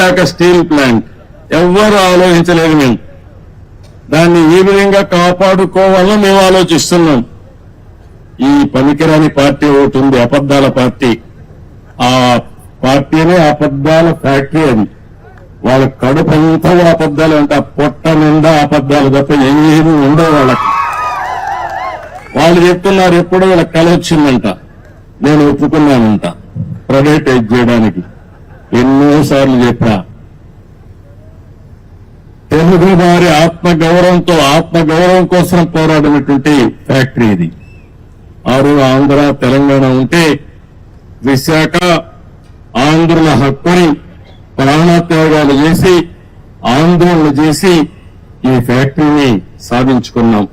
Visakha steel plant ఎవ్వరూ ఆలోచించలేదు. మేము దాన్ని ఈ విధంగా కాపాడుకోవాలని మేము ఆలోచిస్తున్నాం. ఈ పనికిరాని పార్టీ ఒకటి ఉంది, అబద్దాల పార్టీ. ఆ పార్టీనే అబద్దాల ఫ్యాక్టరీ. అది వాళ్ళ కడుపు అంతా అబద్దాలు అంటే ఆ పొట్ట నిండా అబద్దాలు తప్ప ఏమీ ఉండవు వాళ్ళకి. వాళ్ళు చెప్తున్నారు ఎప్పుడో వాళ్ళ కళ వచ్చిందంట, నేను ఒప్పుకున్నానంట ప్రైవేటైజ్ చేయడానికి. ఎన్నోసార్లు చెప్పా. తెలుగు వారి ఆత్మగౌరవం కోసం పోరాడినటువంటి ఫ్యాక్టరీ ఇది. ఆంధ్ర తెలంగాణ ఉంటే విశాఖ ఆంధ్రుల హక్కుని ప్రాణత్యాగాలు చేసి ఆందోళన చేసి ఈ ఫ్యాక్టరీని సాధించుకున్నాం.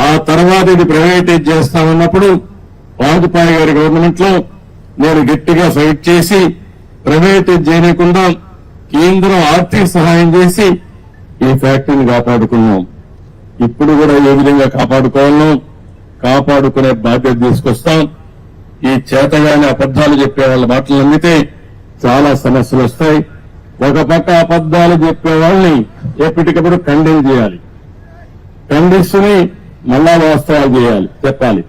ఆ తర్వాత ఇది ప్రైవేటైజ్ చేస్తామన్నప్పుడు వాజ్పేయి గారి గవర్నమెంట్ లో నేను గట్టిగా ఫైట్ చేసి ప్రైవేటైజ్ చేయకుండా కేంద్రం ఆర్థిక సహాయం చేసి ఈ ఫ్యాక్టరీని కాపాడుకున్నాం. ఇప్పుడు కూడా ఏ విధంగా కాపాడుకునే బాధ్యత తీసుకొస్తాం. ఈ చేతగానే అబద్దాలు చెప్పే వాళ్ళ మాటలు నమ్మితే చాలా సమస్యలు వస్తాయి. ఒక పక్క అబద్దాలు చెప్పే వాళ్ళని ఎప్పటికప్పుడు ఖండన చేయాలి, ఖండిస్తూనే మళ్ళా వాస్తవాలు చెప్పాలి.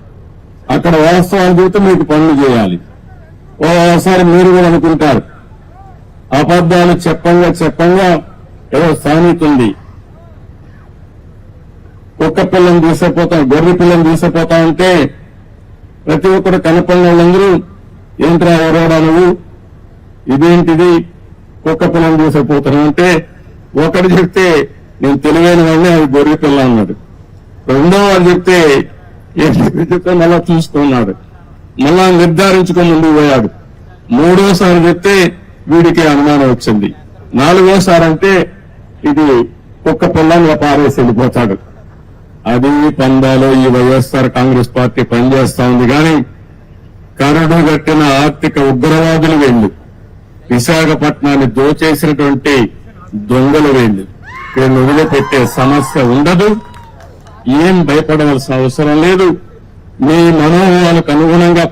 అక్కడ వాస్తవాలు చెబితే మీకు పనులు చేయాలి. ఓసారి మీరు కూడా అనుకుంటారు, అబద్దాలు చెప్పంగా ఏదో సామెత ఉంది, కుక్క పిల్లని తీసుకుపోతాం, గొర్రె పిల్లని తీసుకుపోతా ఉంటే ప్రతి ఒక్కరు కనపడిన వాళ్ళందరూ ఏంట్రా ఎవరోడా నువ్వు, ఇదేంటిది కుక్క పిల్లని తీసుకుపోతున్నావు అంటే ఒకటి చెప్తే నేను తెలివైన వాడిని, అది గొర్రె పిల్ల అన్నాడు. రెండో వాళ్ళు చెప్తే ఏంటి మళ్ళా చూసుకున్నాడు, మళ్ళా నిర్ధారించుకొని ముందుకు పోయాడు. మూడోసారి చెప్తే వీడికి అనుమానం వచ్చింది. నాలుగోసారి అంటే ఇది కుక్క పిల్లని పారేసి వెళ్ళిపోతాడు. అది పందాలో ఈ వైఎస్ఆర్ కాంగ్రెస్ పార్టీ పనిచేస్తా ఉంది. కానీ కరడు కట్టిన ఆర్థిక ఉగ్రవాదులు వెళ్లి విశాఖపట్నాన్ని దోచేసినటువంటి దొంగలు వెళ్లి వీళ్ళు వదిలిపెట్టే సమస్య ఉండదు. ఏం భయపడవలసిన అవసరం లేదు. మీ మనోభావాలకు అనుగుణంగా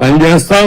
పనిచేస్తాం.